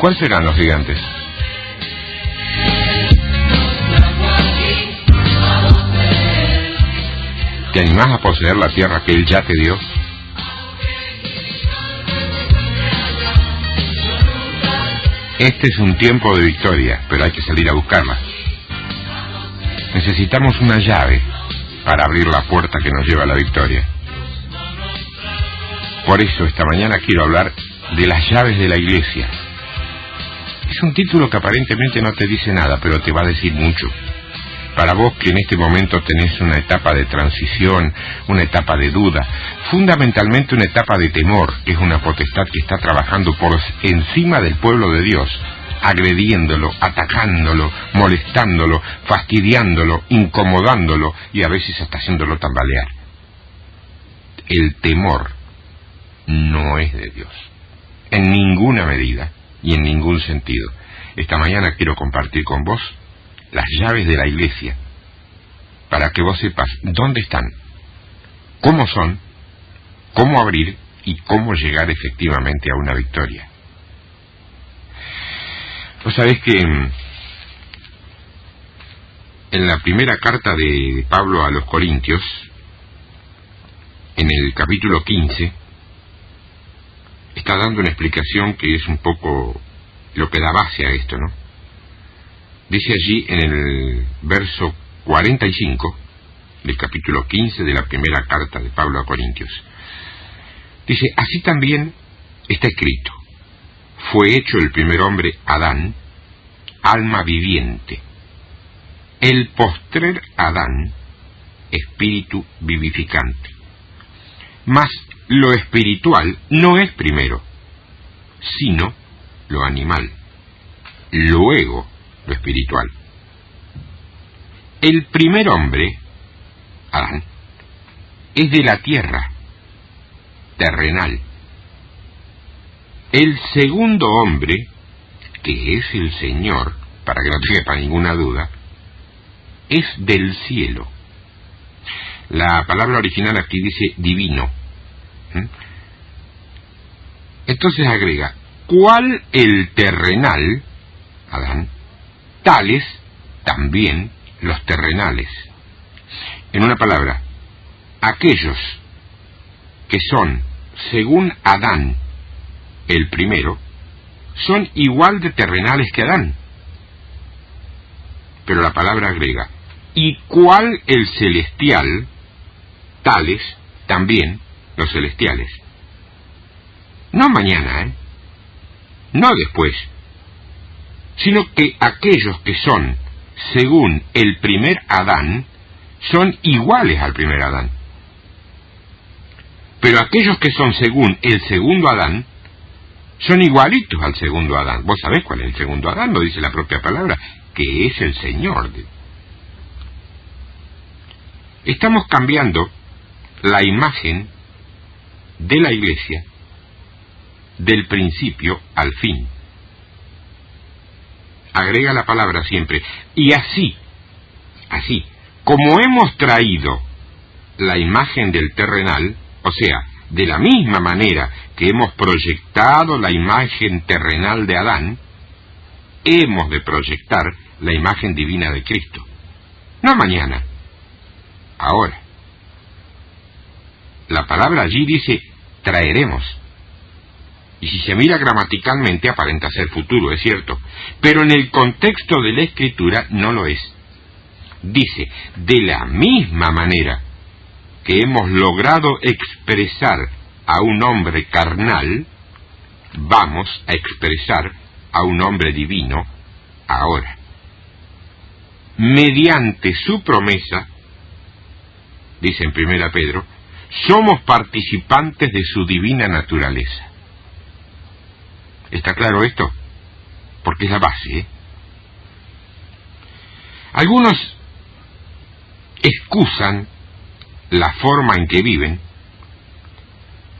cuáles serán los gigantes? ¿Te animás a poseer la tierra que Él ya te dio? Este es un tiempo de victoria, pero hay que salir a buscarla. Necesitamos una llave para abrir la puerta que nos lleva a la victoria. Por eso esta mañana quiero hablar de las llaves de la iglesia. Es un título que aparentemente no te dice nada, pero te va a decir mucho. Para vos que en este momento tenés una etapa de transición, una etapa de duda, fundamentalmente una etapa de temor, que es una potestad que está trabajando por encima del pueblo de Dios, agrediéndolo, atacándolo, molestándolo, fastidiándolo, incomodándolo y a veces hasta haciéndolo tambalear. El temor no es de Dios, en ninguna medida y en ningún sentido. Esta mañana quiero compartir con vos las llaves de la iglesia, para que vos sepas dónde están, cómo son, cómo abrir y cómo llegar efectivamente a una victoria. Vos sabés que en la primera carta de Pablo a los Corintios, en el capítulo 15, está dando una explicación que es un poco lo que da base a esto, ¿no? Dice allí en el verso 45 del capítulo 15 de la primera carta de Pablo a Corintios. Dice, así también está escrito, fue hecho el primer hombre, Adán, alma viviente. El postrer Adán, espíritu vivificante. Mas lo espiritual no es primero, sino lo animal. Luego lo espiritual. El primer hombre, Adán, es de la tierra, terrenal. El segundo hombre, que es el Señor, para que no te quepa ninguna duda, es del cielo. La palabra original aquí dice divino. Entonces agrega, ¿cuál el terrenal, Adán? Tales también los terrenales. En una palabra, aquellos que son, según Adán, el primero, son igual de terrenales que Adán. Pero la palabra agrega, y cuál el celestial, tales también los celestiales. No mañana, no después, sino que aquellos que son según el primer Adán son iguales al primer Adán. Pero aquellos que son según el segundo Adán son igualitos al segundo Adán. Vos sabés cuál es el segundo Adán, lo dice la propia palabra, que es el Señor. Estamos cambiando la imagen de la iglesia del principio al fin. Agrega la palabra siempre, y así, como hemos traído la imagen del terrenal, o sea, de la misma manera que hemos proyectado la imagen terrenal de Adán, hemos de proyectar la imagen divina de Cristo. No mañana, ahora. La palabra allí dice, traeremos. Y si se mira gramaticalmente aparenta ser futuro, es cierto, pero en el contexto de la Escritura no lo es. Dice, de la misma manera que hemos logrado expresar a un hombre carnal, vamos a expresar a un hombre divino ahora. Mediante su promesa, dice en 1 Pedro, somos participantes de su divina naturaleza. ¿Está claro esto? Porque es la base, Algunos excusan la forma en que viven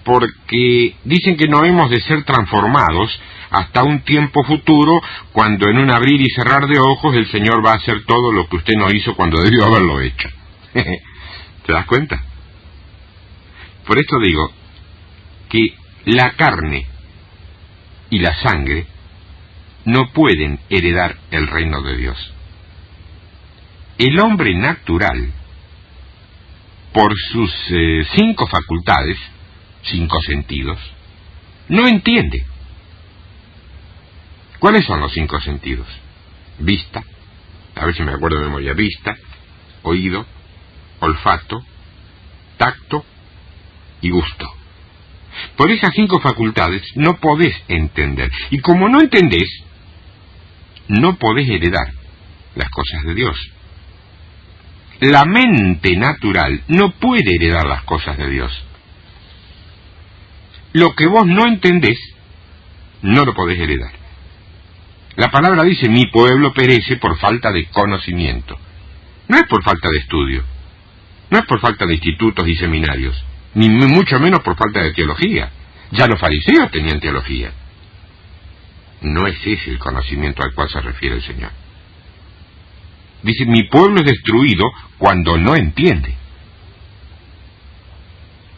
porque dicen que no hemos de ser transformados hasta un tiempo futuro, cuando en un abrir y cerrar de ojos el Señor va a hacer todo lo que usted no hizo cuando debió haberlo hecho. ¿Te das cuenta? Por esto digo que la carne y la sangre no pueden heredar el reino de Dios. El hombre natural, por sus 5 facultades, 5 sentidos, no entiende. ¿Cuáles son los 5 sentidos? Vista, a ver si me acuerdo de memoria, vista, oído, olfato, tacto y gusto. Por esas 5 facultades no podés entender. Y como no entendés, no podés heredar las cosas de Dios. La mente natural no puede heredar las cosas de Dios. Lo que vos no entendés, no lo podés heredar. La palabra dice, mi pueblo perece por falta de conocimiento. No es por falta de estudio, no es por falta de institutos y seminarios, ni mucho menos por falta de teología. Ya los fariseos tenían teología. No es ese el conocimiento al cual se refiere el Señor. Dice, mi pueblo es destruido cuando no entiende.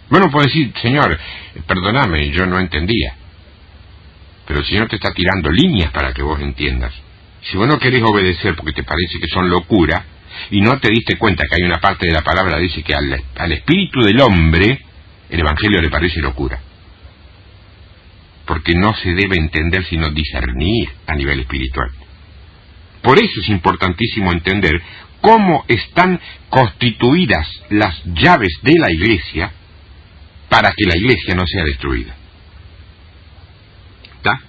Bueno, puede decir, Señor, perdóname, yo no entendía. Pero el Señor te está tirando líneas para que vos entiendas. Si vos no querés obedecer porque te parece que son locura, y no te diste cuenta que hay una parte de la palabra que dice que al espíritu del hombre, el Evangelio le parece locura. Porque no se debe entender sino discernir a nivel espiritual. Por eso es importantísimo entender cómo están constituidas las llaves de la iglesia para que la iglesia no sea destruida. ¿Está?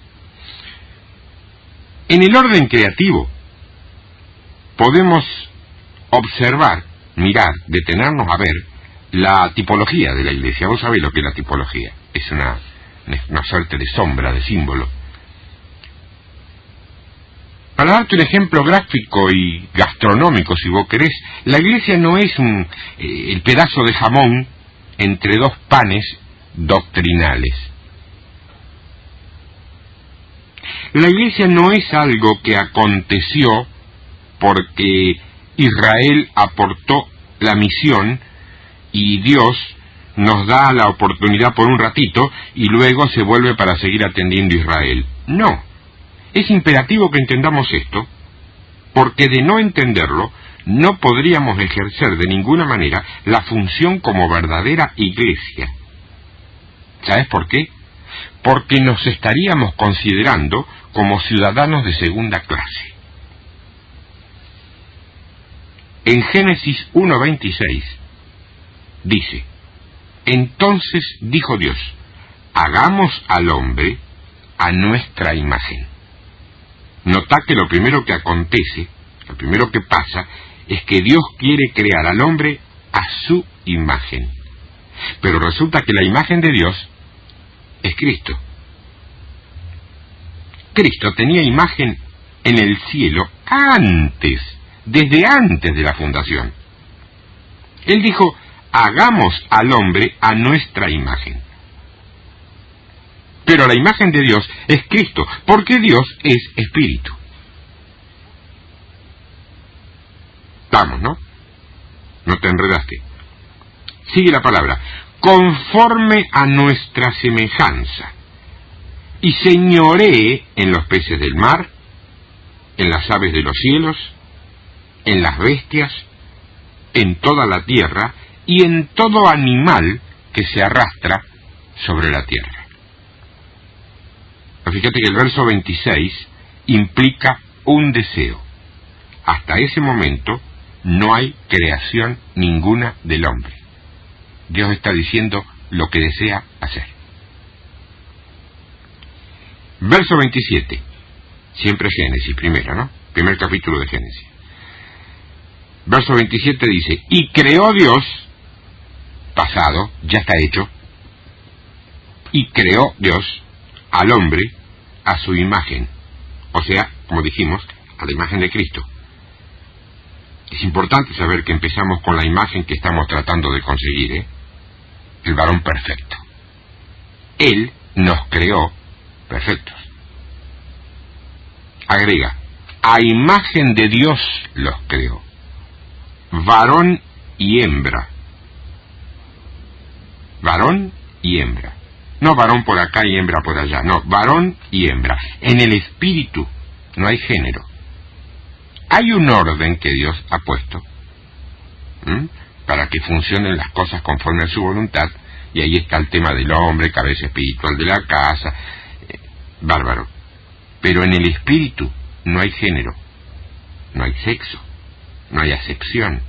En el orden creativo podemos observar, mirar, detenernos a ver la tipología de la iglesia. Vos sabés lo que es la tipología. Es una suerte de sombra, de símbolo. Para darte un ejemplo gráfico y gastronómico, si vos querés, la iglesia no es el pedazo de jamón entre 2 panes doctrinales. La iglesia no es algo que aconteció porque Israel aportó la misión y Dios nos da la oportunidad por un ratito y luego se vuelve para seguir atendiendo a Israel. No. Es imperativo que entendamos esto, porque de no entenderlo, no podríamos ejercer de ninguna manera la función como verdadera iglesia. ¿Sabes por qué? Porque nos estaríamos considerando como ciudadanos de segunda clase. En Génesis 1:26 dice, entonces dijo Dios, hagamos al hombre a nuestra imagen. Notá que lo primero que acontece, lo primero que pasa, es que Dios quiere crear al hombre a su imagen. Pero resulta que la imagen de Dios es Cristo. Cristo tenía imagen en el cielo desde antes de la fundación. Él dijo, hagamos al hombre a nuestra imagen. Pero la imagen de Dios es Cristo, porque Dios es espíritu. Vamos, ¿no? No te enredaste. Sigue la palabra. Conforme a nuestra semejanza. Y señoree en los peces del mar, en las aves de los cielos, en las bestias, en toda la tierra y en todo animal que se arrastra sobre la tierra. Fíjate que el verso 26 implica un deseo. Hasta ese momento no hay creación ninguna del hombre. Dios está diciendo lo que desea hacer. Verso 27. Siempre Génesis, primero, ¿no? Primer capítulo de Génesis. Verso 27 dice, y creó Dios, pasado, ya está hecho, y creó Dios al hombre a su imagen, o sea, como dijimos, a la imagen de Cristo. Es importante saber que empezamos con la imagen que estamos tratando de conseguir, el varón perfecto. Él nos creó perfectos. Agrega, a imagen de Dios los creó, varón y hembra. Varón y hembra. No varón por acá y hembra por allá, no, varón y hembra. En el espíritu no hay género. Hay un orden que Dios ha puesto para que funcionen las cosas conforme a su voluntad, y ahí está el tema del hombre, cabeza espiritual de la casa, bárbaro. Pero en el espíritu no hay género, no hay sexo, no hay acepción,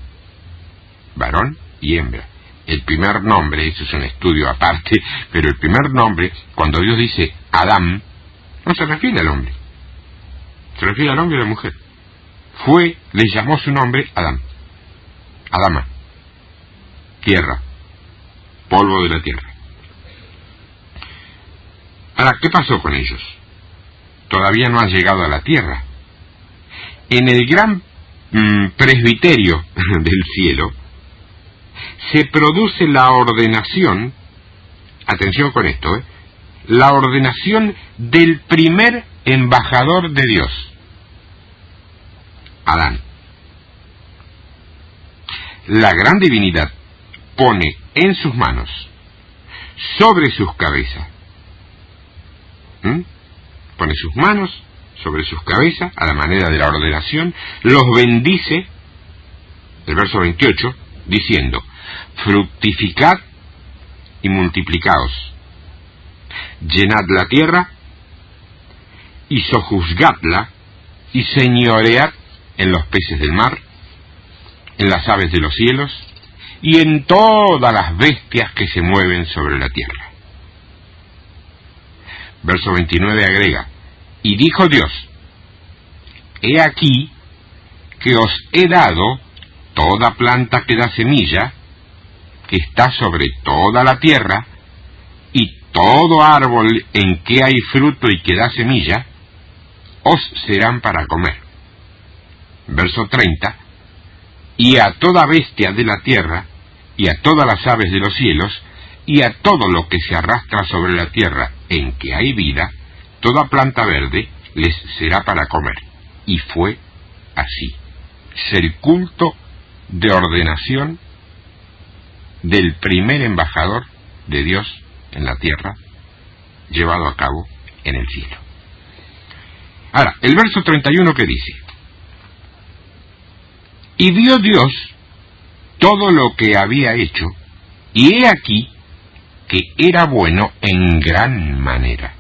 varón y hembra. El primer nombre, eso es un estudio aparte, pero el primer nombre, cuando Dios dice Adán, no se refiere al hombre, se refiere al hombre y a la mujer. Le llamó su nombre Adán, Adama, tierra, polvo de la tierra. Ahora, ¿qué pasó con ellos? Todavía no han llegado a la tierra. En el gran presbiterio del cielo se produce la ordenación, atención con esto, la ordenación del primer embajador de Dios, Adán. La gran divinidad pone en sus manos, sobre sus cabezas, pone sus manos sobre sus cabezas a la manera de la ordenación, los bendice, el verso 28, diciendo: fructificad y multiplicaos, llenad la tierra y sojuzgadla y señoread en los peces del mar, en las aves de los cielos y en todas las bestias que se mueven sobre la tierra. Verso 29 agrega: y dijo Dios: he aquí que os he dado toda planta que da semilla, que está sobre toda la tierra, y todo árbol en que hay fruto y que da semilla, os serán para comer. Verso 30, y a toda bestia de la tierra, y a todas las aves de los cielos, y a todo lo que se arrastra sobre la tierra en que hay vida, toda planta verde les será para comer. Y fue así. Es el culto de ordenación del primer embajador de Dios en la tierra, llevado a cabo en el cielo. Ahora, el verso 31 que dice: y vio Dios todo lo que había hecho, y he aquí que era bueno en gran manera.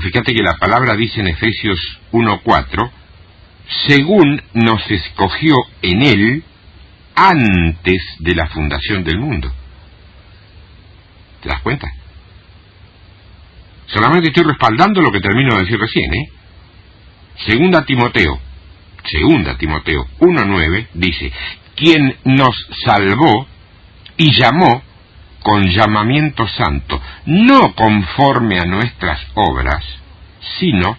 Fíjate que la palabra dice en Efesios 1:4, según nos escogió en él antes de la fundación del mundo. ¿Te das cuenta? Solamente estoy respaldando lo que termino de decir recién, Segunda Timoteo 1:9 dice: quien nos salvó y llamó con llamamiento santo, no conforme a nuestras obras, sino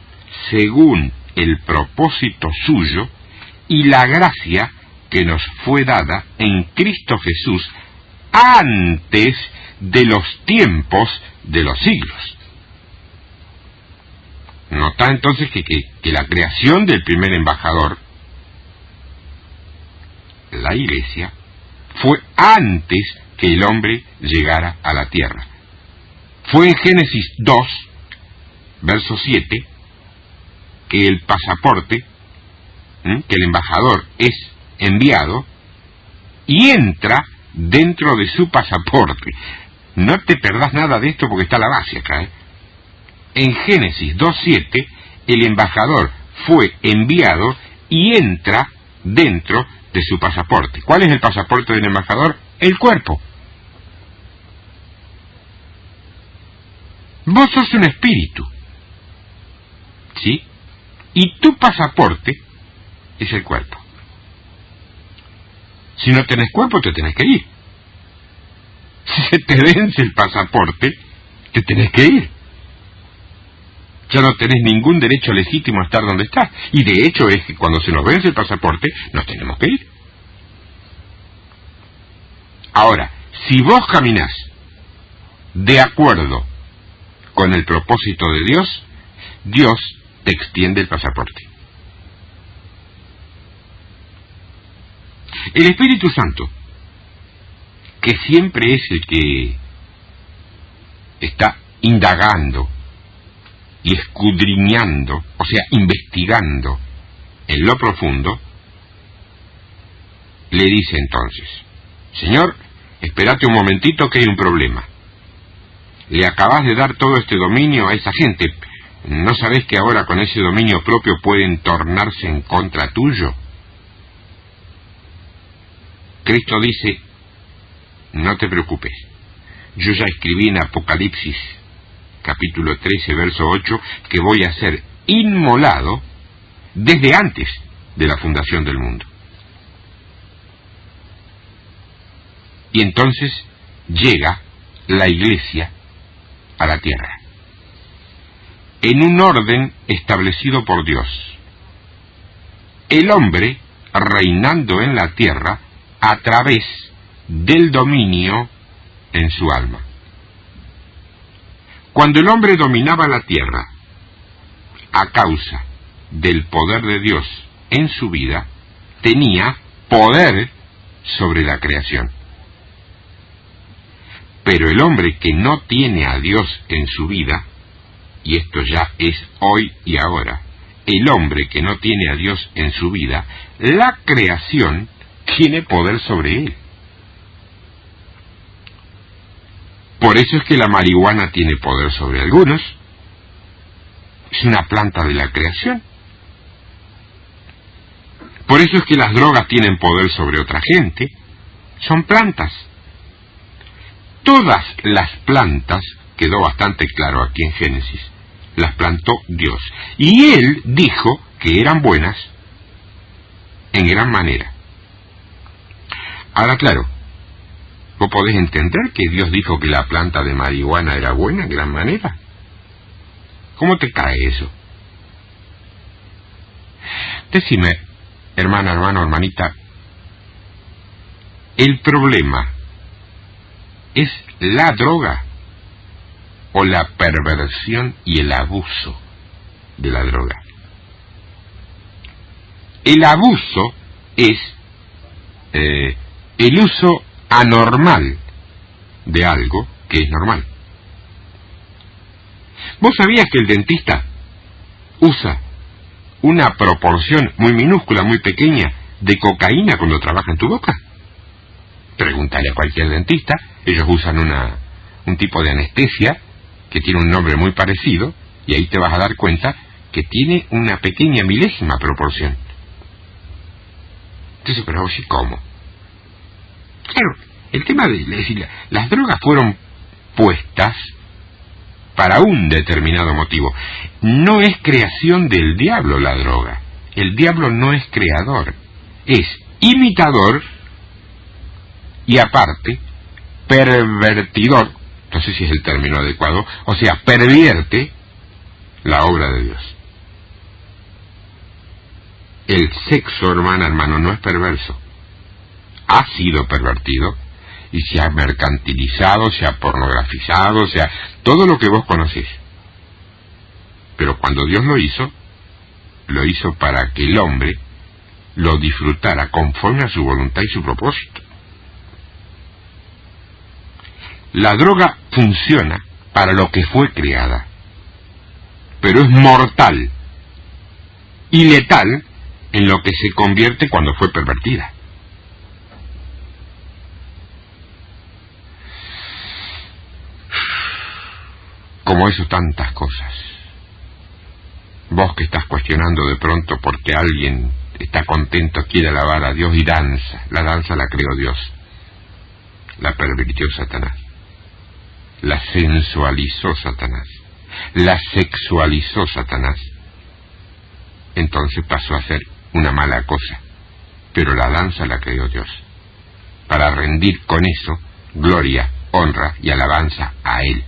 según el propósito suyo y la gracia que nos fue dada en Cristo Jesús antes de los tiempos de los siglos. Nota entonces que la creación del primer embajador, la iglesia, fue antes que el hombre llegara a la tierra. Fue en Génesis 2, verso 7, que el pasaporte, que el embajador es enviado y entra dentro de su pasaporte. No te perdás nada de esto porque está la base acá, En Génesis 2:7, el embajador fue enviado y entra dentro de su pasaporte. ¿Cuál es el pasaporte del embajador? El cuerpo. Vos sos un espíritu, ¿sí? Y tu pasaporte es el cuerpo. Si no tenés cuerpo, te tenés que ir. Si se te vence el pasaporte, te tenés que ir. Ya no tenés ningún derecho legítimo a estar donde estás. Y de hecho es que cuando se nos vence el pasaporte, nos tenemos que ir. Ahora, si vos caminás de acuerdo con el propósito de Dios, Dios te extiende el pasaporte. El Espíritu Santo, que siempre es el que está indagando y escudriñando, o sea, investigando en lo profundo, le dice entonces: Señor, espérate un momentito que hay un problema. Le acabas de dar todo este dominio a esa gente. ¿No sabés que ahora con ese dominio propio pueden tornarse en contra tuyo? Cristo dice: no te preocupes. Yo ya escribí en Apocalipsis, capítulo 13, verso 8, que voy a ser inmolado desde antes de la fundación del mundo. Y entonces llega la iglesia a la tierra, en un orden establecido por Dios. El hombre reinando en la tierra a través del dominio en su alma. Cuando el hombre dominaba la tierra a causa del poder de Dios en su vida, tenía poder sobre la creación. Pero el hombre que no tiene a Dios en su vida, y esto ya es hoy y ahora, el hombre que no tiene a Dios en su vida, la creación tiene poder sobre él. Por eso es que la marihuana tiene poder sobre algunos. Es una planta de la creación. Por eso es que las drogas tienen poder sobre otra gente. Son plantas. Todas las plantas, quedó bastante claro aquí en Génesis, las plantó Dios. Y Él dijo que eran buenas en gran manera. Ahora, claro, ¿vos podés entender que Dios dijo que la planta de marihuana era buena en gran manera? ¿Cómo te cae eso? Decime, hermana, hermano, hermanita, ¿el problema es la droga o la perversión y el abuso de la droga? El abuso es el uso anormal de algo que es normal. ¿Vos sabías que el dentista usa una proporción muy minúscula, muy pequeña de cocaína cuando trabaja en tu boca? Pregúntale a cualquier dentista. Ellos usan un tipo de anestesia que tiene un nombre muy parecido, y ahí te vas a dar cuenta que tiene una pequeña milésima proporción. Entonces, pero ¿y cómo? Claro, el tema de decir, las drogas fueron puestas para un determinado motivo. No es creación del diablo la droga. El diablo no es creador, es imitador y aparte pervertidor. No sé si es el término adecuado, o sea, pervierte la obra de Dios. El sexo, hermana, hermano, no es perverso. Ha sido pervertido y se ha mercantilizado, se ha pornografizado, se ha... todo lo que vos conocés. Pero cuando Dios lo hizo para que el hombre lo disfrutara conforme a su voluntad y su propósito. La droga funciona para lo que fue creada, pero es mortal y letal en lo que se convierte cuando fue pervertida. Como eso, tantas cosas. Vos que estás cuestionando de pronto porque alguien está contento, quiere alabar a Dios y danza. La danza la creó Dios. La pervirtió Satanás. La sensualizó Satanás. La sexualizó Satanás. Entonces pasó a ser una mala cosa. Pero la danza la creó Dios, para rendir con eso gloria, honra y alabanza a Él.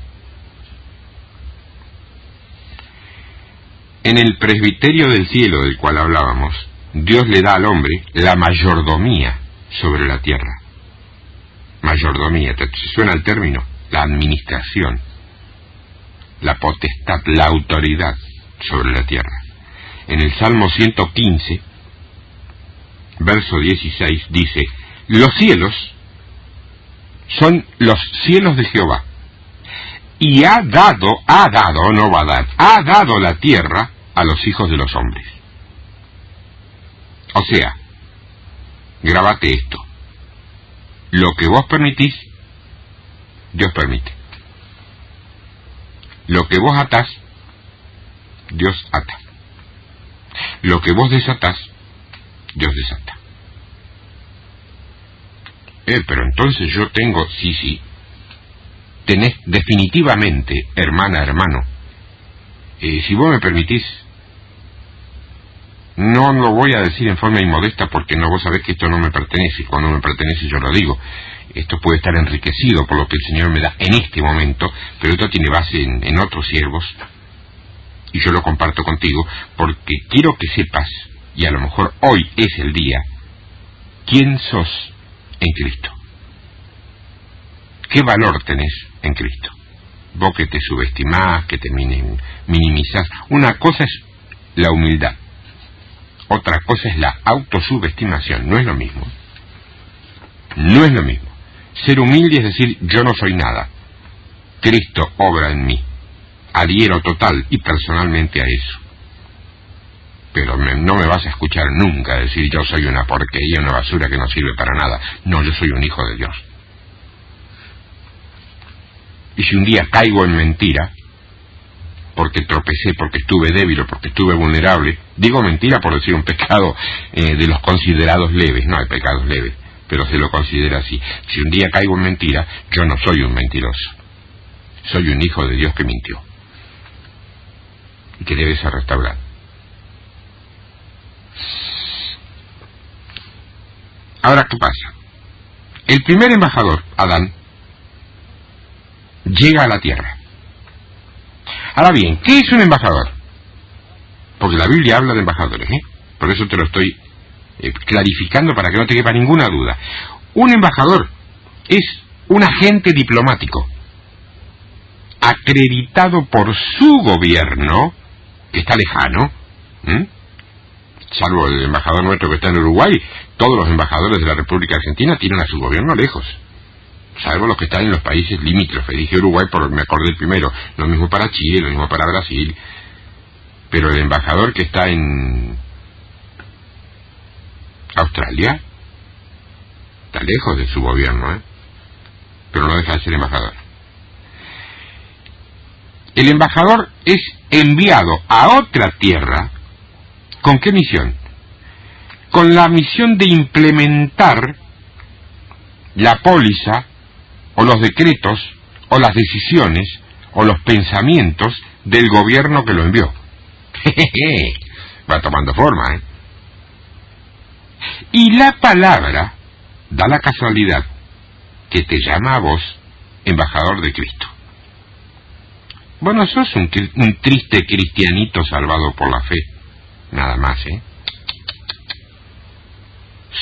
En el presbiterio del cielo del cual hablábamos, Dios le da al hombre la mayordomía sobre la tierra. Mayordomía, ¿te suena el término? La administración, la potestad, la autoridad sobre la tierra. En el Salmo 115, verso 16, dice: los cielos son los cielos de Jehová, y ha dado, no va a dar, ha dado la tierra a los hijos de los hombres. O sea, grábate esto: lo que vos permitís, Dios permite. Lo que vos atás, Dios ata. Lo que vos desatás, Dios desata. Pero entonces yo tengo, sí, tenés definitivamente, hermana, hermano, si vos me permitís, no lo voy a decir en forma inmodesta porque no, vos sabés que esto no me pertenece, cuando me pertenece yo lo digo. Esto puede estar enriquecido por lo que el Señor me da en este momento, pero esto tiene base en otros siervos, y yo lo comparto contigo porque quiero que sepas, y a lo mejor hoy es el día, quién sos en Cristo. ¿Qué valor tenés en Cristo? Vos que te subestimás, que te minimizás. Una cosa es la humildad, otra cosa es la autosubestimación. No es lo mismo. No es lo mismo. Ser humilde es decir, yo no soy nada. Cristo obra en mí. Adhiero total y personalmente a eso. Pero no me vas a escuchar nunca decir yo soy una porquería, una basura que no sirve para nada. No, yo soy un hijo de Dios. Y si un día caigo en mentira, porque tropecé, porque estuve débil o porque estuve vulnerable, digo mentira por decir un pecado de los considerados leves, no hay pecados leves, pero se lo considera así. Si un día caigo en mentira, yo no soy un mentiroso. Soy un hijo de Dios que mintió y que debe ser restaurado. Ahora, ¿qué pasa? El primer embajador, Adán, llega a la tierra. Ahora bien, ¿qué es un embajador? Porque la Biblia habla de embajadores, por eso te lo estoy clarificando para que no te quepa ninguna duda. Un embajador es un agente diplomático acreditado por su gobierno, que está lejano, salvo el embajador nuestro que está en Uruguay. Todos los embajadores de la República Argentina tienen a su gobierno lejos, salvo los que están en los países limítrofes. Dije Uruguay porque me acordé el primero. Lo mismo para Chile, lo mismo para Brasil. Pero el embajador que está en Australia está lejos de su gobierno, pero no deja de ser embajador. El embajador es enviado a otra tierra. ¿Con qué misión? Con la misión de implementar la póliza o los decretos o las decisiones o los pensamientos del gobierno que lo envió. Va tomando forma, Y la palabra da la casualidad que te llama a vos embajador de Cristo. Bueno, sos un triste cristianito salvado por la fe, nada más,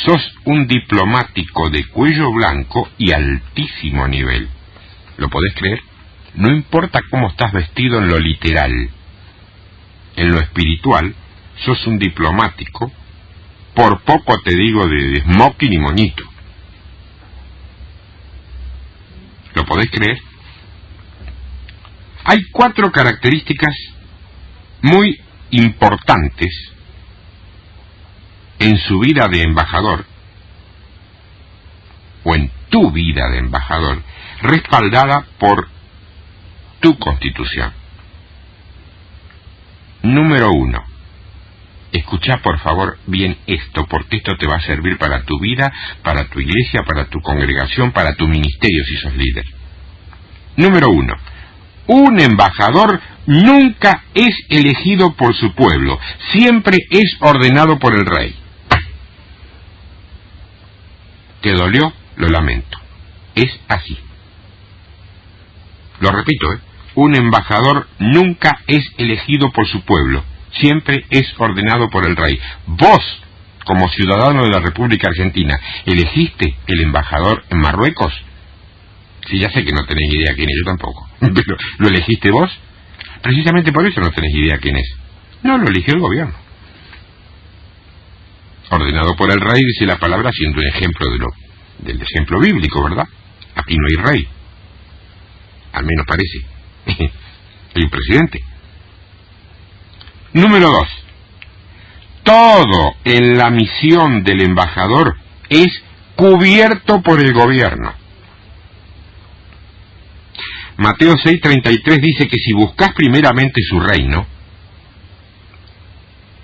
Sos un diplomático de cuello blanco y altísimo nivel. ¿Lo podés creer? No importa cómo estás vestido en lo literal. En lo espiritual, sos un diplomático, por poco te digo de smoking y moñito. ¿Lo podés creer? Hay 4 características muy importantes en su vida de embajador, o en tu vida de embajador, respaldada por tu Constitución. Número 1. Escuchá por favor bien esto, porque esto te va a servir para tu vida, para tu iglesia, para tu congregación, para tu ministerio si sos líder. Número 1. Un embajador nunca es elegido por su pueblo, siempre es ordenado por el rey. ¿Te dolió? Lo lamento. Es así. Lo repito, Un embajador nunca es elegido por su pueblo, siempre es ordenado por el rey. Vos, como ciudadano de la República Argentina, ¿elegiste el embajador en Marruecos? Sí, ya sé que no tenés idea quién es, yo tampoco. Pero, ¿lo elegiste vos? Precisamente por eso no tenés idea quién es. No, lo eligió el gobierno. Ordenado por el rey, dice la palabra, siendo un ejemplo del ejemplo bíblico, ¿verdad? Aquí no hay rey. Al menos parece. Hay un presidente. Número 2. Todo en la misión del embajador es cubierto por el gobierno. Mateo 6:33 dice que si buscas primeramente su reino,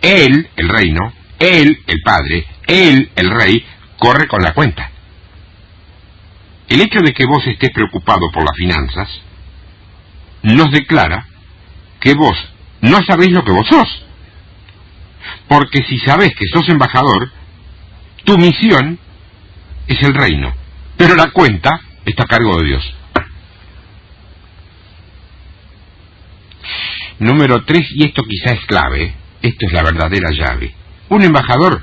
Él, el reino, Él, el Padre, Él, el Rey, corre con la cuenta. El hecho de que vos estés preocupado por las finanzas nos declara que vos no sabés lo que vos sos. Porque si sabés que sos embajador, tu misión es el reino, pero la cuenta está a cargo de Dios. Número 3, y esto quizá es clave, esto es la verdadera llave. Un embajador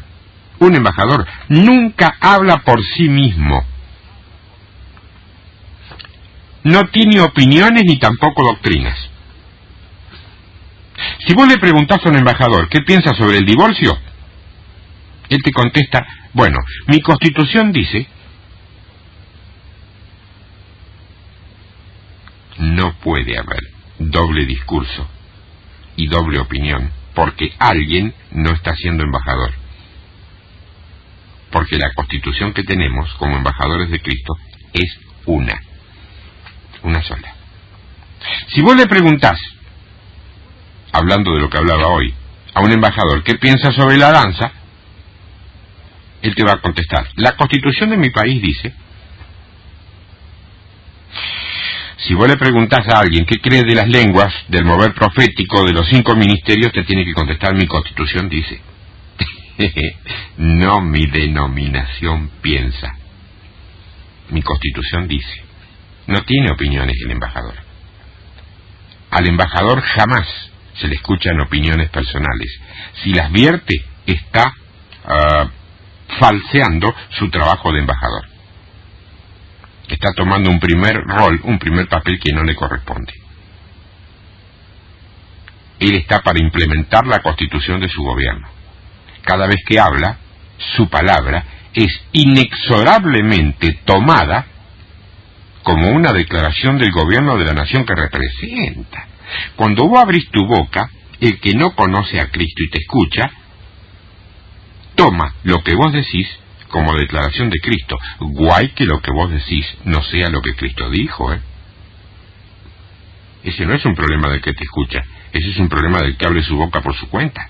nunca habla por sí mismo. No tiene opiniones ni tampoco doctrinas. Si vos le preguntás a un embajador qué piensa sobre el divorcio, él te contesta, bueno, mi Constitución dice. No puede haber doble discurso y doble opinión, porque alguien no está siendo embajador. Porque la Constitución que tenemos como embajadores de Cristo es una sola. Si vos le preguntás, hablando de lo que hablaba hoy, a un embajador qué piensa sobre la danza, él te va a contestar, la Constitución de mi país dice. Si vos le preguntás a alguien qué cree de las lenguas, del mover profético, de los 5 ministerios, te tiene que contestar, mi Constitución dice. No mi denominación piensa. Mi Constitución dice. No tiene opiniones el embajador. Al embajador jamás se le escuchan opiniones personales. Si las vierte, está falseando su trabajo de embajador. Está tomando un primer rol, un primer papel que no le corresponde. Él está para implementar la Constitución de su gobierno. Cada vez que habla, su palabra es inexorablemente tomada como una declaración del gobierno de la nación que representa. Cuando vos abrís tu boca, el que no conoce a Cristo y te escucha, toma lo que vos decís como declaración de Cristo. Guay que lo que vos decís no sea lo que Cristo dijo, ¿eh? Ese no es un problema del que te escucha, ese es un problema del que abre su boca por su cuenta.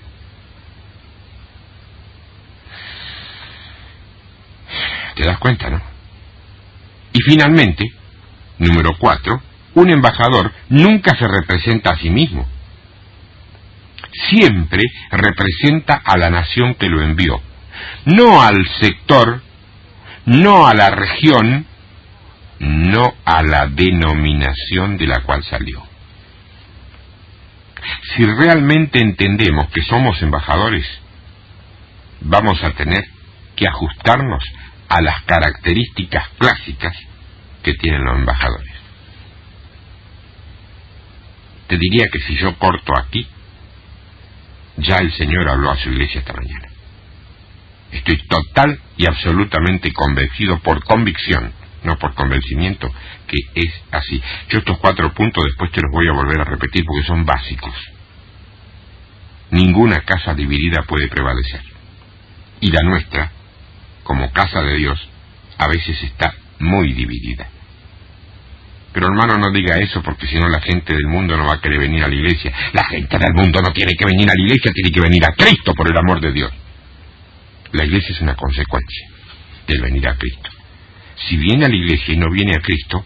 ¿Te das cuenta, no? Y finalmente, número 4, un embajador nunca se representa a sí mismo. Siempre representa a la nación que lo envió. No al sector, no a la región, no a la denominación de la cual salió. Si realmente entendemos que somos embajadores, vamos a tener que ajustarnos a las características clásicas que tienen los embajadores. Te diría que si yo corto aquí, ya el Señor habló a su iglesia esta mañana. Estoy total y absolutamente convencido por convicción, no por convencimiento, que es así. Yo estos 4 puntos después te los voy a volver a repetir porque son básicos. Ninguna casa dividida puede prevalecer. Y la nuestra, como casa de Dios, a veces está muy dividida. Pero hermano, no diga eso porque si no la gente del mundo no va a querer venir a la iglesia. La gente del mundo no tiene que venir a la iglesia, tiene que venir a Cristo por el amor de Dios. La iglesia es una consecuencia del venir a Cristo. Si viene a la iglesia y no viene a Cristo,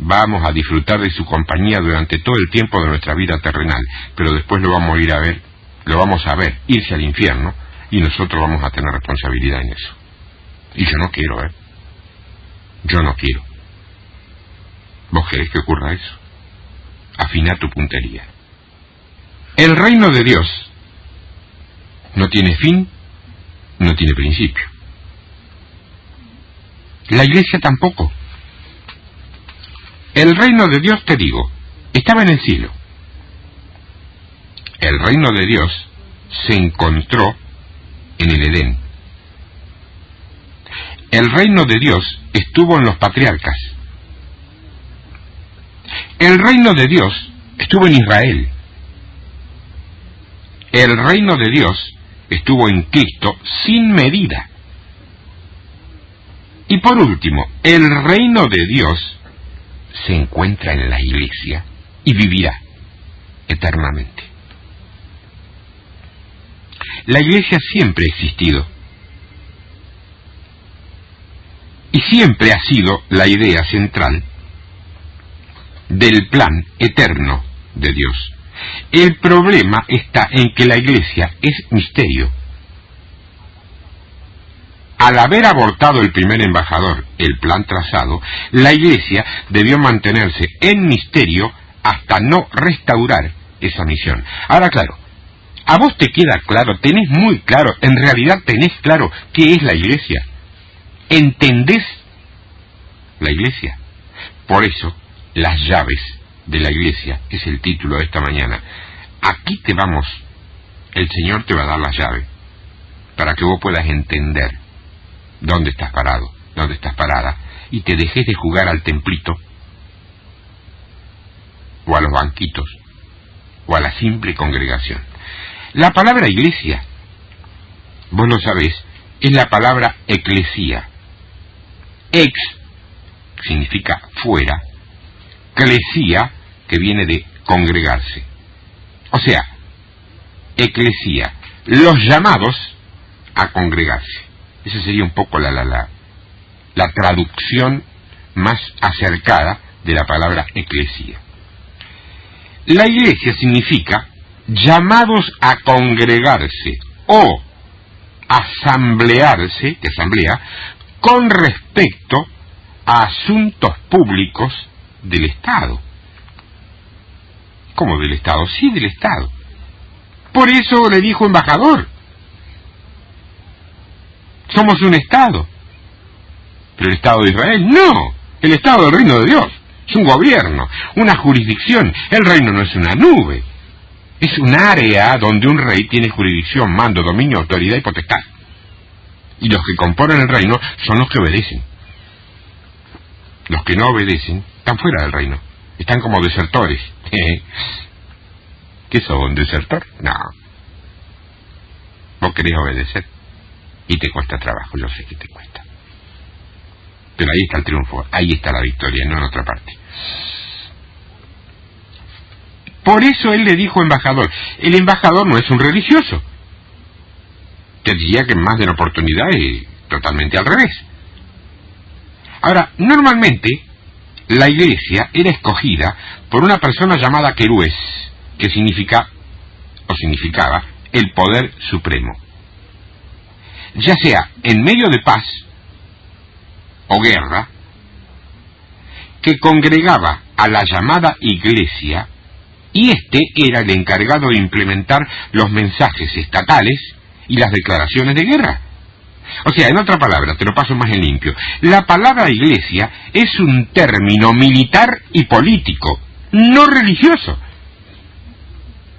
vamos a disfrutar de su compañía durante todo el tiempo de nuestra vida terrenal, pero después lo vamos a ver irse al infierno y nosotros vamos a tener responsabilidad en eso. Y yo no quiero, Yo no quiero. ¿Vos querés que ocurra eso? Afina tu puntería. El reino de Dios no tiene fin, no tiene principio. La iglesia tampoco. El reino de Dios, te digo, estaba en el cielo. El reino de Dios se encontró en el Edén. El reino de Dios estuvo en los patriarcas. El reino de Dios estuvo en Israel. El reino de Dios estuvo en Cristo sin medida. Y por último, el reino de Dios se encuentra en la Iglesia y vivirá eternamente. La Iglesia siempre ha existido y siempre ha sido la idea central del plan eterno de Dios. El problema está en que la Iglesia es misterio. Al haber abortado el primer embajador el plan trazado, la Iglesia debió mantenerse en misterio hasta no restaurar esa misión. Ahora, claro, ¿a vos te queda claro, tenés muy claro, en realidad tenés claro qué es la Iglesia? ¿Entendés la Iglesia? Por eso, las llaves de la Iglesia es el título de esta mañana. Aquí te vamos, el Señor te va a dar las llaves para que vos puedas entender dónde estás parado, dónde estás parada, y te dejes de jugar al templito, o a los banquitos, o a la simple congregación. La palabra iglesia, vos lo sabés, es la palabra eclesía. Ex significa fuera, clesía, que viene de congregarse. O sea, eclesía, los llamados a congregarse. Esa sería un poco la traducción más acercada de la palabra eclesía. La iglesia significa llamados a congregarse o asamblearse, de asamblea, con respecto a asuntos públicos del Estado. ¿Cómo del Estado? Sí, del Estado. Por eso le dijo embajador. Somos un Estado. Pero el Estado de Israel, no. El Estado del reino de Dios. Es un gobierno, una jurisdicción. El reino no es una nube. Es un área donde un rey tiene jurisdicción, mando, dominio, autoridad y potestad. Y los que componen el reino son los que obedecen. Los que no obedecen están fuera del reino. Están como desertores. ¿Qué son, desertor? No. Vos querés obedecer y te cuesta trabajo, yo sé que te cuesta. Pero ahí está el triunfo, ahí está la victoria, no en otra parte. Por eso él le dijo embajador. El embajador no es un religioso. Te diría que en más de una oportunidad es totalmente al revés. Ahora, normalmente la iglesia era escogida por una persona llamada Querúes, que significa, o significaba, el poder supremo. Ya sea en medio de paz o guerra, que congregaba a la llamada iglesia, y este era el encargado de implementar los mensajes estatales y las declaraciones de guerra. O sea, en otra palabra, te lo paso más en limpio, la palabra iglesia es un término militar y político, no religioso.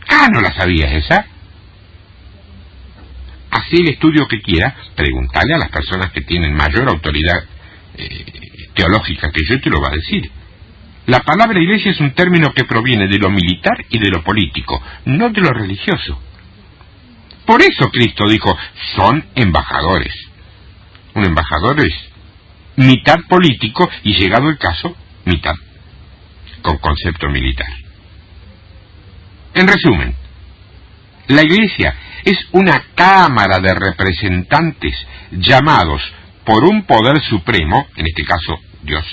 Ah, ¿no la sabías esa? Hacé el estudio que quieras, preguntale a las personas que tienen mayor autoridad teológica que yo, te lo va a decir. La palabra iglesia es un término que proviene de lo militar y de lo político, no de lo religioso. Por eso Cristo dijo, son embajadores. Un embajador es mitad político y, llegado el caso, mitad con concepto militar. En resumen, la iglesia es una cámara de representantes llamados por un poder supremo, en este caso Dios,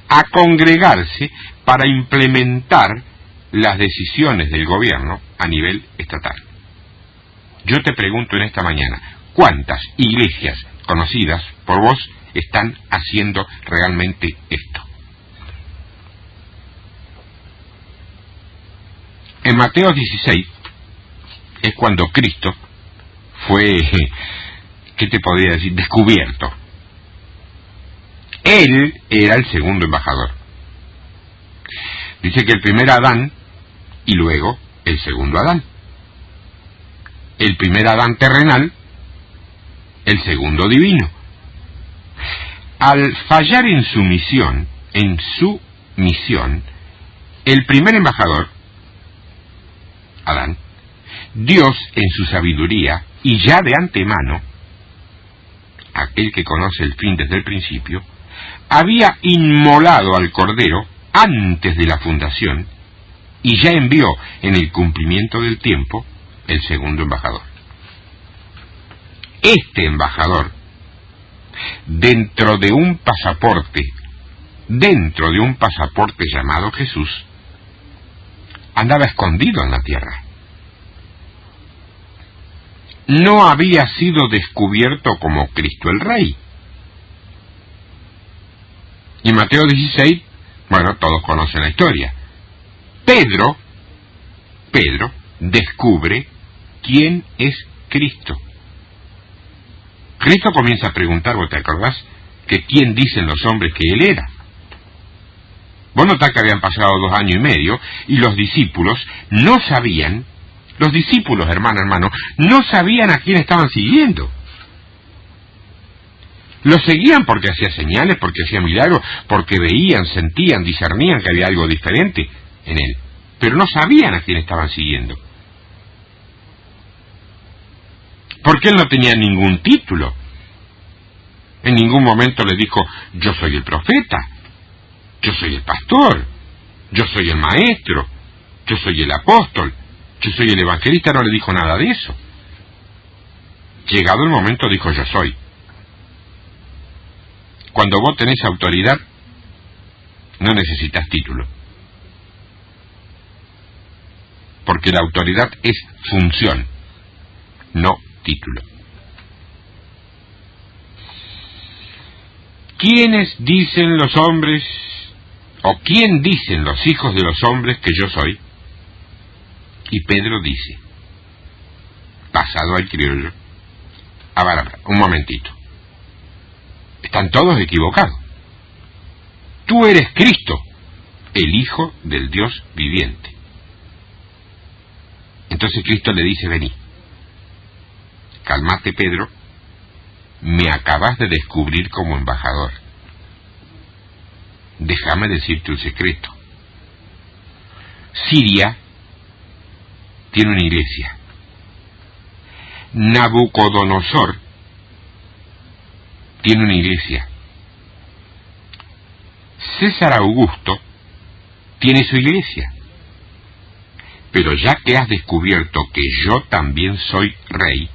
a congregarse para implementar las decisiones del gobierno a nivel estatal. Yo te pregunto en esta mañana, ¿cuántas iglesias conocidas por vos están haciendo realmente esto? En Mateo 16 es cuando Cristo fue, ¿qué te podría decir?, descubierto. Él era el segundo embajador. Dice que el primer Adán y luego el segundo Adán. El primer Adán terrenal, el segundo divino. Al fallar en su misión, el primer embajador Adán, Dios en su sabiduría, y ya de antemano, aquel que conoce el fin desde el principio, había inmolado al Cordero antes de la fundación, y ya envió en el cumplimiento del tiempo el segundo embajador. Este embajador, dentro de un pasaporte llamado Jesús, andaba escondido en la tierra. No había sido descubierto como Cristo el Rey. Y Mateo 16, bueno, todos conocen la historia. Pedro descubre quién es Cristo. Cristo comienza a preguntar, ¿vos te acordás? Que quién dicen los hombres que él era. Vos notás que habían pasado 2 años y medio y los discípulos no sabían, hermano, no sabían a quién estaban siguiendo. Lo seguían porque hacía señales, porque hacía milagros, porque veían, sentían, discernían que había algo diferente en él, pero no sabían a quién estaban siguiendo. Porque él no tenía ningún título. En ningún momento le dijo, yo soy el profeta, yo soy el pastor, yo soy el maestro, yo soy el apóstol, yo soy el evangelista. No le dijo nada de eso. Llegado el momento dijo, yo soy. Cuando vos tenés autoridad, no necesitas título. Porque la autoridad es función, no título. ¿Quiénes dicen los hombres, o quién dicen los hijos de los hombres que yo soy? Y Pedro dice, pasado al criollo, un momentito, están todos equivocados. Tú eres Cristo, el Hijo del Dios viviente. Entonces Cristo le dice, vení, cálmate Pedro, me acabas de descubrir como embajador. Déjame decirte un secreto. Siria tiene una iglesia. Nabucodonosor tiene una iglesia. César Augusto tiene su iglesia. Pero ya que has descubierto que yo también soy rey,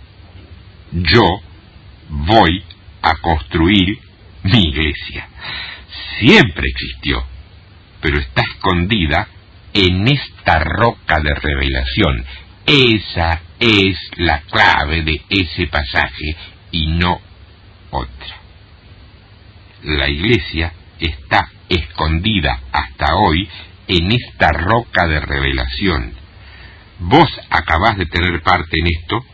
yo voy a construir mi iglesia. Siempre existió, pero está escondida en esta roca de revelación. Esa es la clave de ese pasaje y no otra. La iglesia está escondida hasta hoy en esta roca de revelación. Vos acabás de tener parte en esto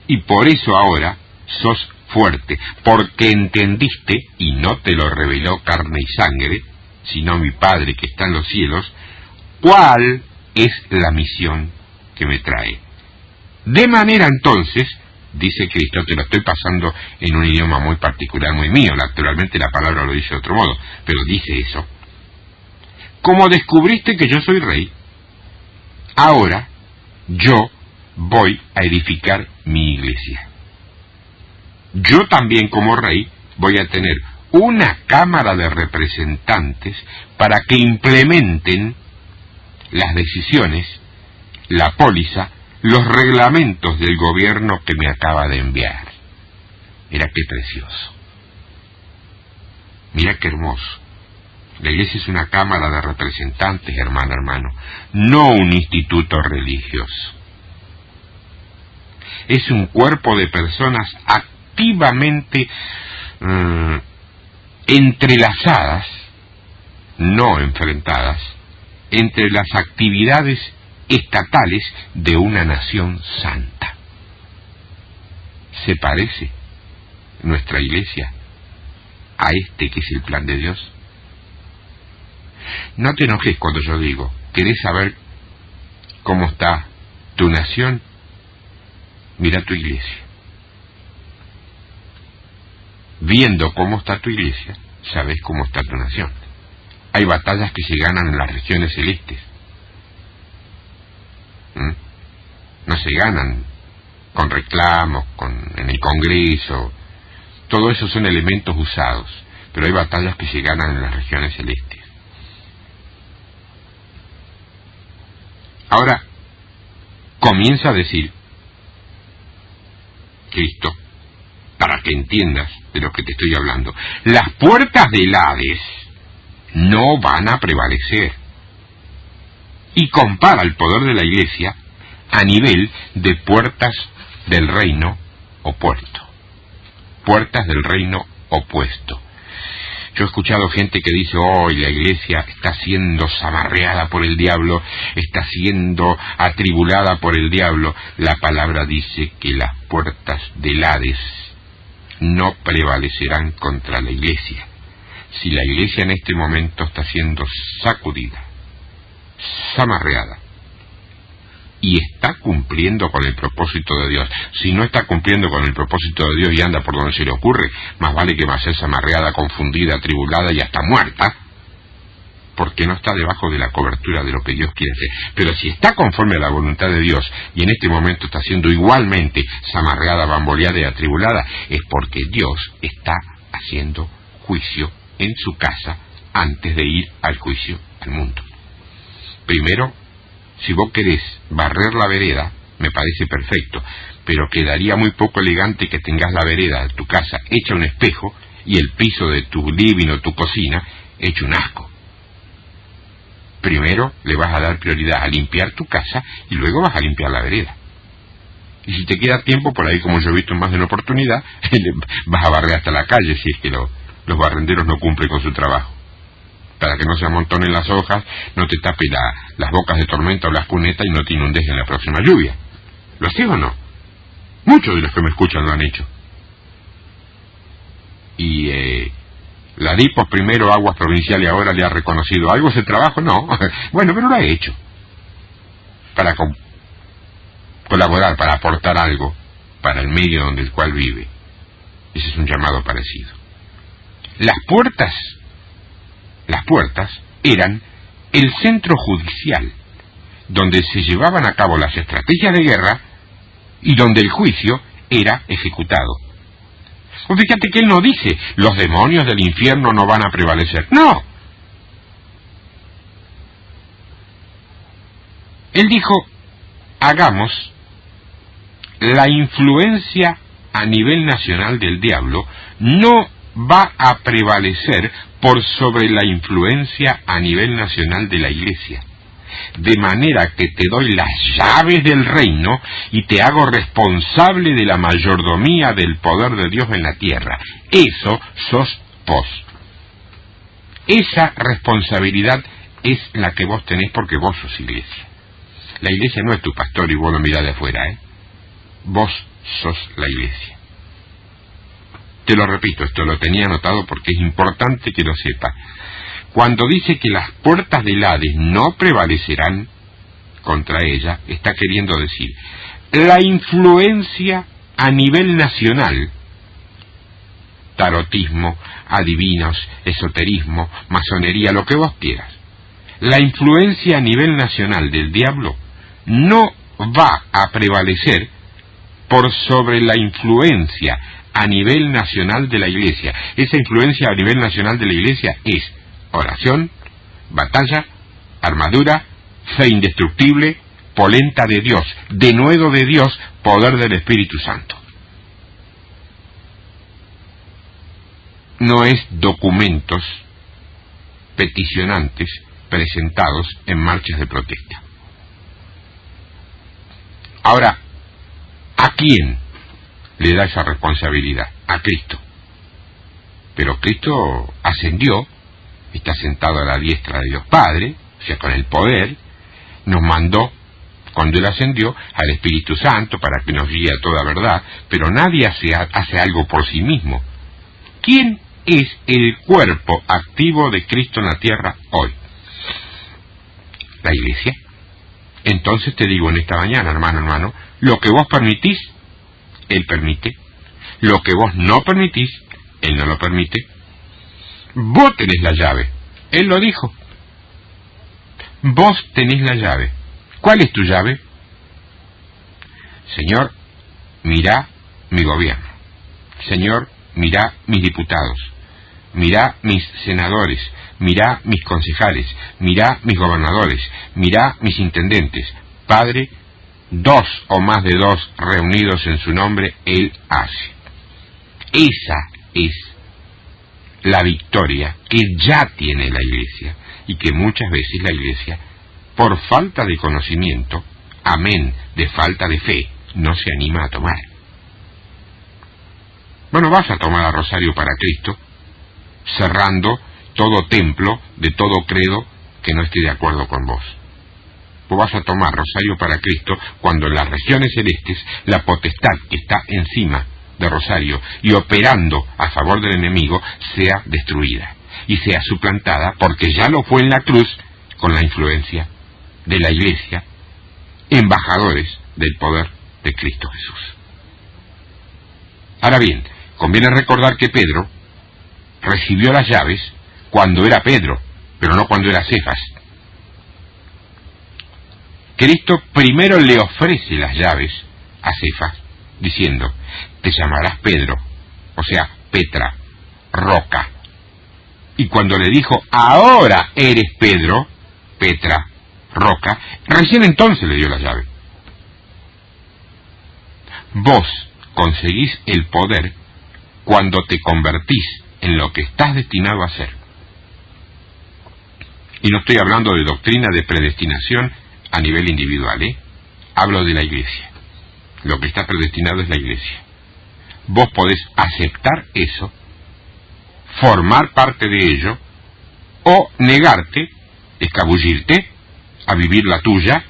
y por eso ahora sos fuerte, porque entendiste, y no te lo reveló carne y sangre, sino mi Padre que está en los cielos, cuál es la misión que me trae. De manera entonces, dice Cristo, te lo estoy pasando en un idioma muy particular, muy mío, naturalmente la palabra lo dice de otro modo, pero dice eso. Como descubriste que yo soy rey, ahora yo voy a edificar mi iglesia. Yo también como rey voy a tener una cámara de representantes para que implementen las decisiones, la póliza, los reglamentos del gobierno que me acaba de enviar. Mira qué precioso. Mira qué hermoso. La iglesia es una cámara de representantes, hermano, no un instituto religioso. Es un cuerpo de personas activamente entrelazadas, no enfrentadas, entre las actividades estatales de una nación santa. ¿Se parece nuestra iglesia a este que es el plan de Dios? No te enojes cuando yo digo, ¿querés saber cómo está tu nación? Mira tu iglesia. Viendo cómo está tu iglesia, sabes cómo está tu nación. Hay batallas que se ganan en las regiones celestes. no se ganan con reclamos, en el Congreso. Todo eso son elementos usados, pero hay batallas que se ganan en las regiones celestes. Ahora, comienza a decir Cristo, para que entiendas de lo que te estoy hablando, las puertas del Hades no van a prevalecer. Y compara el poder de la Iglesia a nivel de puertas del reino opuesto. Puertas del reino opuesto. Yo he escuchado gente que dice, hoy la Iglesia está siendo zamarreada por el diablo, está siendo atribulada por el diablo. La palabra dice que las puertas del Hades no prevalecerán contra la Iglesia. Si la Iglesia en este momento está siendo sacudida, zamarreada, y está cumpliendo con el propósito de Dios. Si no está cumpliendo con el propósito de Dios y anda por donde se le ocurre, más vale que va a ser zamarreada, confundida, atribulada y hasta muerta, porque no está debajo de la cobertura de lo que Dios quiere hacer. Pero si está conforme a la voluntad de Dios y en este momento está siendo igualmente zamarreada, bamboleada y atribulada, es porque Dios está haciendo juicio en su casa antes de ir al juicio al mundo. Primero, si vos querés barrer la vereda, me parece perfecto, pero quedaría muy poco elegante que tengas la vereda de tu casa hecha un espejo y el piso de tu living o tu cocina hecho un asco. Primero le vas a dar prioridad a limpiar tu casa y luego vas a limpiar la vereda. Y si te queda tiempo, por ahí como yo he visto en más de una oportunidad, vas a barrer hasta la calle si es que los barrenderos no cumplen con su trabajo. Para que no se amontonen las hojas, no te tape las bocas de tormenta o las cunetas y no te inundes en la próxima lluvia. ¿Lo hacés o no? Muchos de los que me escuchan lo han hecho. Y la DIPOS primero, Aguas Provincial, y ahora le ha reconocido algo ese trabajo, no. Bueno, pero lo ha hecho. Para colaborar, para aportar algo para el medio donde el cual vive. Ese es un llamado parecido. Las puertas eran el centro judicial, donde se llevaban a cabo las estrategias de guerra y donde el juicio era ejecutado. Pues fíjate que él no dice, los demonios del infierno no van a prevalecer. No. Él dijo, hagamos la influencia a nivel nacional del diablo no va a prevalecer por sobre la influencia a nivel nacional de la Iglesia. De manera que te doy las llaves del reino y te hago responsable de la mayordomía del poder de Dios en la tierra. Eso sos vos. Esa responsabilidad es la que vos tenés porque vos sos Iglesia. La Iglesia no es tu pastor y vos lo mirás de afuera, Vos sos la Iglesia. Te lo repito, esto lo tenía anotado porque es importante que lo sepa. Cuando dice que las puertas del Hades no prevalecerán contra ella, está queriendo decir la influencia a nivel nacional, tarotismo, adivinos, esoterismo, masonería, lo que vos quieras. La influencia a nivel nacional del diablo no va a prevalecer por sobre la influencia a nivel nacional de la Iglesia. Esa influencia a nivel nacional de la Iglesia es oración, batalla, armadura, fe indestructible, polenta de Dios, denuedo de Dios, poder del Espíritu Santo. No es documentos peticionantes presentados en marchas de protesta. Ahora, ¿a quién le da esa responsabilidad? A Cristo. Pero Cristo ascendió, está sentado a la diestra de Dios Padre, o sea, con el poder, nos mandó, cuando Él ascendió, al Espíritu Santo para que nos guíe a toda verdad, pero nadie hace algo por sí mismo. ¿Quién es el cuerpo activo de Cristo en la tierra hoy? La Iglesia. Entonces te digo en esta mañana, hermano, lo que vos permitís, Él permite. Lo que vos no permitís, Él no lo permite. Vos tenés la llave. Él lo dijo. Vos tenés la llave. ¿Cuál es tu llave? Señor, mirá mi gobierno. Señor, mirá mis diputados. Mirá mis senadores. Mirá mis concejales. Mirá mis gobernadores. Mirá mis intendentes. Padre, 2 o más de 2 reunidos en su nombre, Él hace. Esa es la victoria que ya tiene la Iglesia y que muchas veces la Iglesia, por falta de conocimiento, amén de falta de fe, no se anima a tomar. Bueno, vas a tomar a Rosario para Cristo, cerrando todo templo de todo credo que no esté de acuerdo con vos. Vos vas a tomar Rosario para Cristo cuando en las regiones celestes la potestad que está encima de Rosario y operando a favor del enemigo sea destruida y sea suplantada, porque ya lo fue en la cruz con la influencia de la Iglesia, embajadores del poder de Cristo Jesús. Ahora bien, conviene recordar que Pedro recibió las llaves cuando era Pedro, pero no cuando era Cefas. Cristo primero le ofrece las llaves a Cefas, diciendo, te llamarás Pedro, o sea, Petra, roca. Y cuando le dijo, ahora eres Pedro, Petra, roca, recién entonces le dio la llave. Vos conseguís el poder cuando te convertís en lo que estás destinado a ser. Y no estoy hablando de doctrina de predestinación a nivel individual, hablo de la Iglesia. Lo que está predestinado es la Iglesia. Vos podés aceptar eso, formar parte de ello, o negarte, escabullirte, a vivir la tuya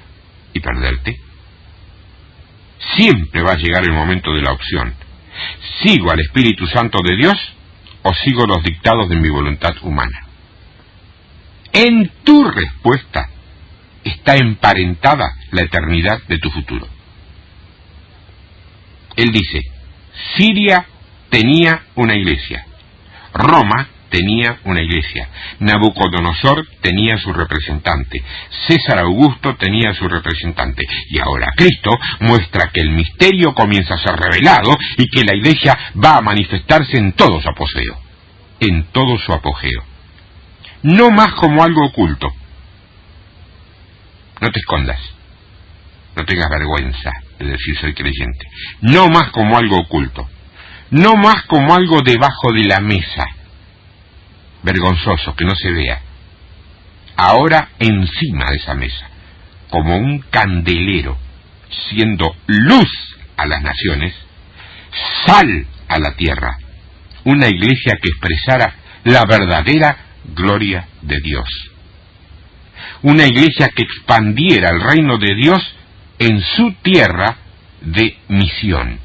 y perderte. Siempre va a llegar el momento de la opción. ¿Sigo al Espíritu Santo de Dios o sigo los dictados de mi voluntad humana? En tu respuesta está emparentada la eternidad de tu futuro. Él dice, Siria tenía una iglesia, Roma tenía una iglesia, Nabucodonosor tenía su representante, César Augusto tenía su representante, y ahora Cristo muestra que el misterio comienza a ser revelado y que la iglesia va a manifestarse en todo su apogeo, en todo su apogeo. No más como algo oculto. No te escondas, no tengas vergüenza de decir soy creyente. No más como algo oculto, no más como algo debajo de la mesa, vergonzoso, que no se vea. Ahora encima de esa mesa, como un candelero, siendo luz a las naciones, sal a la tierra, una iglesia que expresara la verdadera gloria de Dios. Una iglesia que expandiera el reino de Dios en su tierra de misión.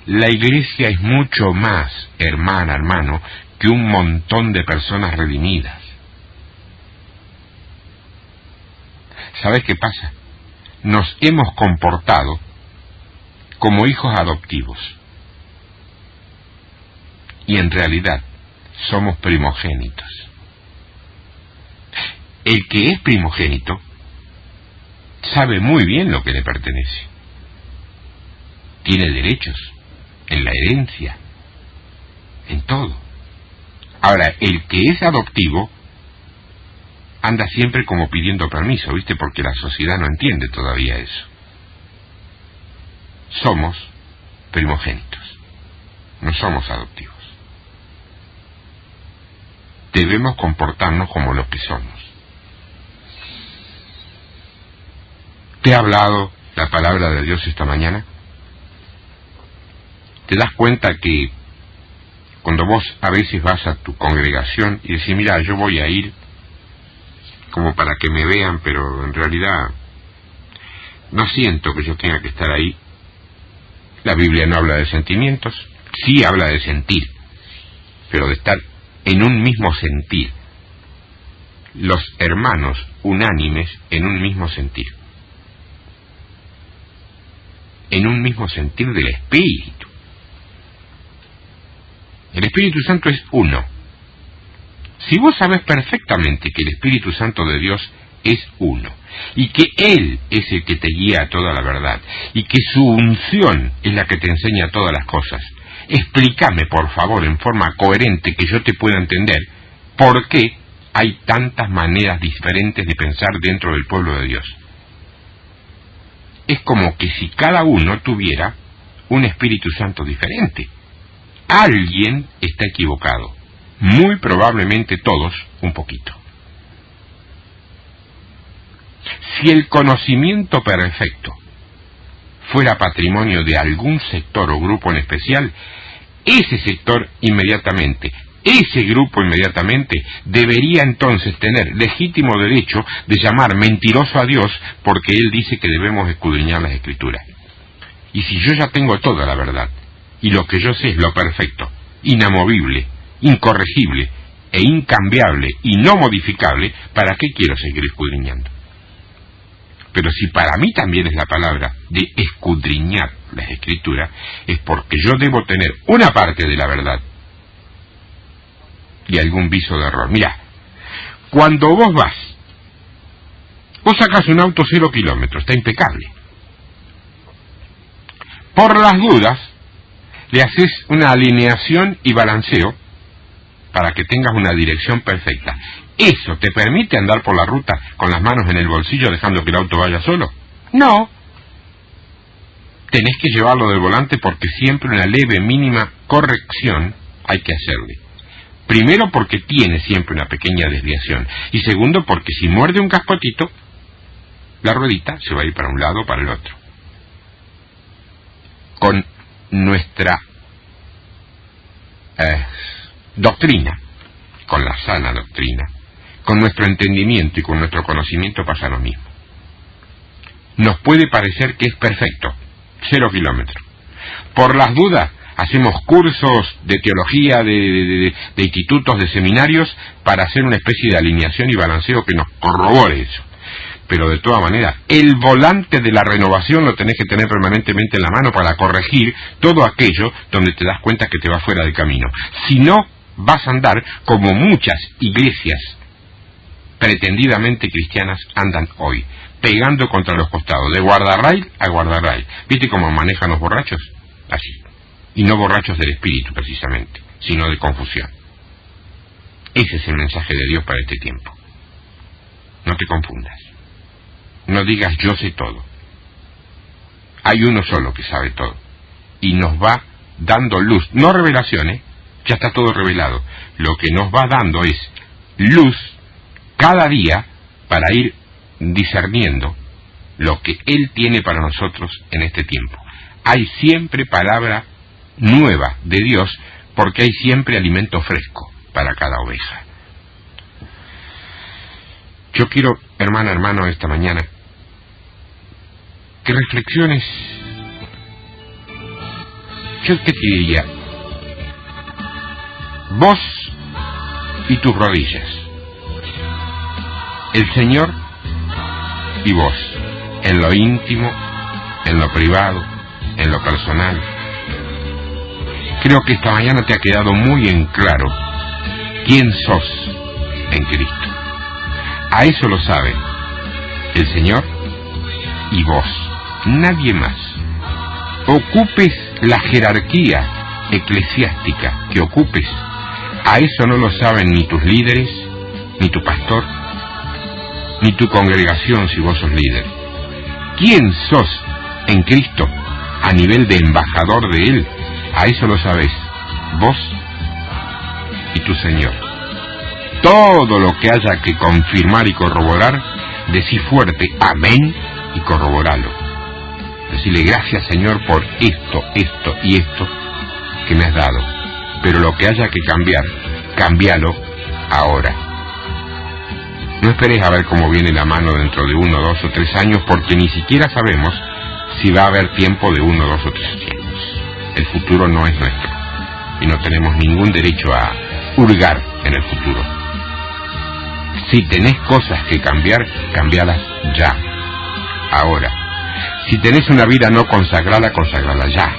La iglesia es mucho más, hermana, hermano, que un montón de personas redimidas. ¿Sabes qué pasa? Nos hemos comportado como hijos adoptivos. Y en realidad somos primogénitos. El que es primogénito sabe muy bien lo que le pertenece. Tiene derechos en la herencia, en todo. Ahora, el que es adoptivo anda siempre como pidiendo permiso, ¿viste? Porque la sociedad no entiende todavía eso. Somos primogénitos, no somos adoptivos. Debemos comportarnos como lo que somos. ¿Te ha hablado la palabra de Dios esta mañana? ¿Te das cuenta que cuando vos a veces vas a tu congregación y decís, mira, yo voy a ir como para que me vean, pero en realidad no siento que yo tenga que estar ahí? La Biblia no habla de sentimientos, sí habla de sentir, pero de estar en un mismo sentir. Los hermanos unánimes en un mismo sentir. En un mismo sentir del Espíritu. El Espíritu Santo es uno. Si vos sabés perfectamente que el Espíritu Santo de Dios es uno, y que Él es el que te guía a toda la verdad, y que su unción es la que te enseña todas las cosas. Explícame, por favor, en forma coherente, que yo te pueda entender, por qué hay tantas maneras diferentes de pensar dentro del pueblo de Dios. Es como que si cada uno tuviera un Espíritu Santo diferente. Alguien está equivocado. Muy probablemente todos un poquito. Si el conocimiento perfecto fuera patrimonio de algún sector o grupo en especial, ese sector inmediatamente, ese grupo inmediatamente, debería entonces tener legítimo derecho de llamar mentiroso a Dios porque Él dice que debemos escudriñar las Escrituras. Y si yo ya tengo toda la verdad, y lo que yo sé es lo perfecto, inamovible, incorregible e incambiable y no modificable, ¿para qué quiero seguir escudriñando? Pero si para mí también es la palabra de escudriñar las Escrituras, es porque yo debo tener una parte de la verdad y algún viso de error. Mirá, cuando vos sacás un auto 0 kilómetros, está impecable. Por las dudas, le haces una alineación y balanceo para que tengas una dirección perfecta. ¿Eso te permite andar por la ruta con las manos en el bolsillo dejando que el auto vaya solo? No. Tenés que llevarlo del volante porque siempre una leve mínima corrección hay que hacerle. Primero porque tiene siempre una pequeña desviación. Y segundo porque si muerde un cascotito, la ruedita se va a ir para un lado o para el otro. Con nuestra doctrina, con la sana doctrina, con nuestro entendimiento y con nuestro conocimiento pasa lo mismo. Nos puede parecer que es perfecto, 0 kilómetros. Por las dudas, hacemos cursos de teología, de institutos, de seminarios, para hacer una especie de alineación y balanceo que nos corrobore eso. Pero de todas maneras, el volante de la renovación lo tenés que tener permanentemente en la mano para corregir todo aquello donde te das cuenta que te va fuera del camino. Si no, vas a andar como muchas iglesias pretendidamente cristianas andan hoy, pegando contra los costados, de guardarrail a guardarrail. ¿Viste cómo manejan los borrachos? Así. Y no borrachos del espíritu, precisamente, sino de confusión. Ese es el mensaje de Dios para este tiempo. No te confundas. No digas yo sé todo. Hay uno solo que sabe todo. Y nos va dando luz, no revelaciones, ya está todo revelado. Lo que nos va dando es luz cada día para ir discerniendo lo que Él tiene para nosotros en este tiempo. Hay siempre palabra nueva de Dios porque hay siempre alimento fresco para cada oveja. Yo quiero, hermana, hermano, esta mañana que reflexiones. Yo te diría, vos y tus rodillas, el Señor y vos, en lo íntimo, en lo privado, en lo personal. Creo que esta mañana te ha quedado muy en claro quién sos en Cristo. A eso lo sabe el Señor y vos, nadie más. Ocupes la jerarquía eclesiástica que ocupes, a eso no lo saben ni tus líderes, ni tu pastor, ni tu congregación si vos sos líder. ¿Quién sos en Cristo a nivel de embajador de Él? A eso lo sabés vos y tu Señor. Todo lo que haya que confirmar y corroborar, decí fuerte amén y corroboralo. Decile gracias Señor por esto, esto y esto que me has dado. Pero lo que haya que cambiar, cámbialo ahora. No esperes a ver cómo viene la mano dentro de 1, 2 o 3 años, porque ni siquiera sabemos si va a haber tiempo de 1, 2 o 3 años. El futuro no es nuestro y no tenemos ningún derecho a hurgar en el futuro. Si tenés cosas que cambiar, cambialas ya, ahora. Si tenés una vida no consagrada, consagrala ya,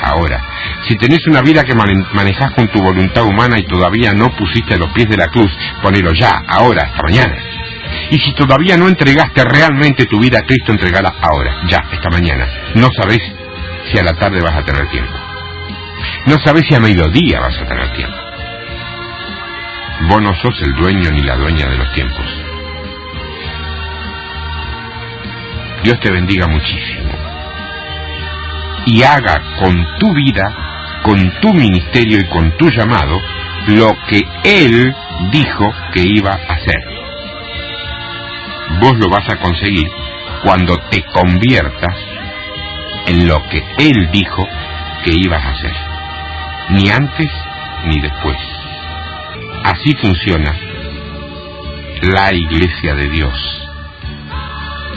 ahora. Si tenés una vida que manejás con tu voluntad humana y todavía no pusiste a los pies de la cruz, ponelo ya, ahora, esta mañana. Y si todavía no entregaste realmente tu vida a Cristo, entregala ahora, ya, esta mañana. No sabés si a la tarde vas a tener tiempo. No sabés si a mediodía vas a tener tiempo. Vos no sos el dueño ni la dueña de los tiempos. Dios te bendiga muchísimo. Y haga con tu vida, con tu ministerio y con tu llamado, lo que Él dijo que iba a hacer. Vos lo vas a conseguir cuando te conviertas en lo que Él dijo que ibas a hacer. Ni antes ni después. Así funciona la Iglesia de Dios.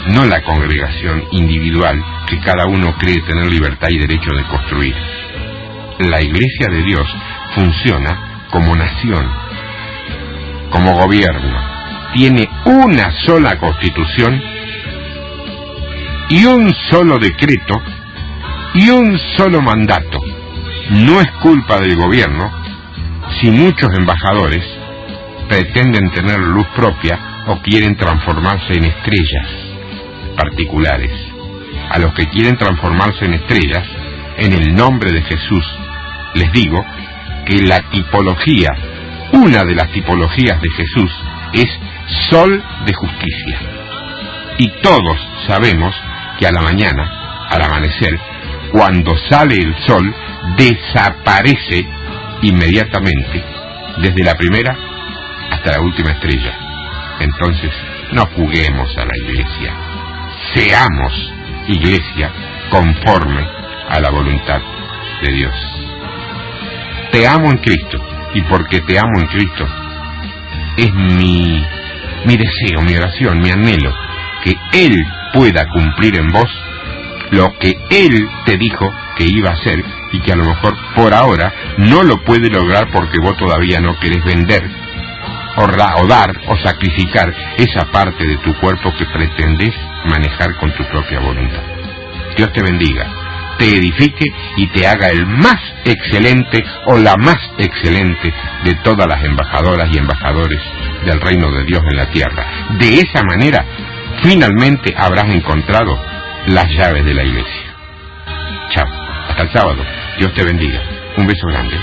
No la congregación individual que cada uno cree tener libertad y derecho de construir. La Iglesia de Dios funciona como nación, como gobierno. Tiene una sola constitución y un solo decreto y un solo mandato. No es culpa del gobierno si muchos embajadores pretenden tener luz propia o quieren transformarse en estrellas particulares. A los que quieren transformarse en estrellas, en el nombre de Jesús, les digo que la tipología, una de las tipologías de Jesús, es sol de justicia. Y todos sabemos que a la mañana, al amanecer, cuando sale el sol, desaparece inmediatamente, desde la primera hasta la última estrella. Entonces, no juguemos a la iglesia. Seamos iglesia conforme a la voluntad de Dios. Te amo en Cristo, y porque te amo en Cristo, es mi deseo, mi oración, mi anhelo, que Él pueda cumplir en vos lo que Él te dijo que iba a hacer, y que a lo mejor por ahora no lo puede lograr porque vos todavía no querés vender o dar o sacrificar esa parte de tu cuerpo que pretendés manejar con tu propia voluntad. Dios te bendiga, te edifique y te haga el más excelente o la más excelente de todas las embajadoras y embajadores del reino de Dios en la tierra. De esa manera, finalmente habrás encontrado las llaves de la iglesia. Chao, hasta el sábado. Dios te bendiga. Un beso grande.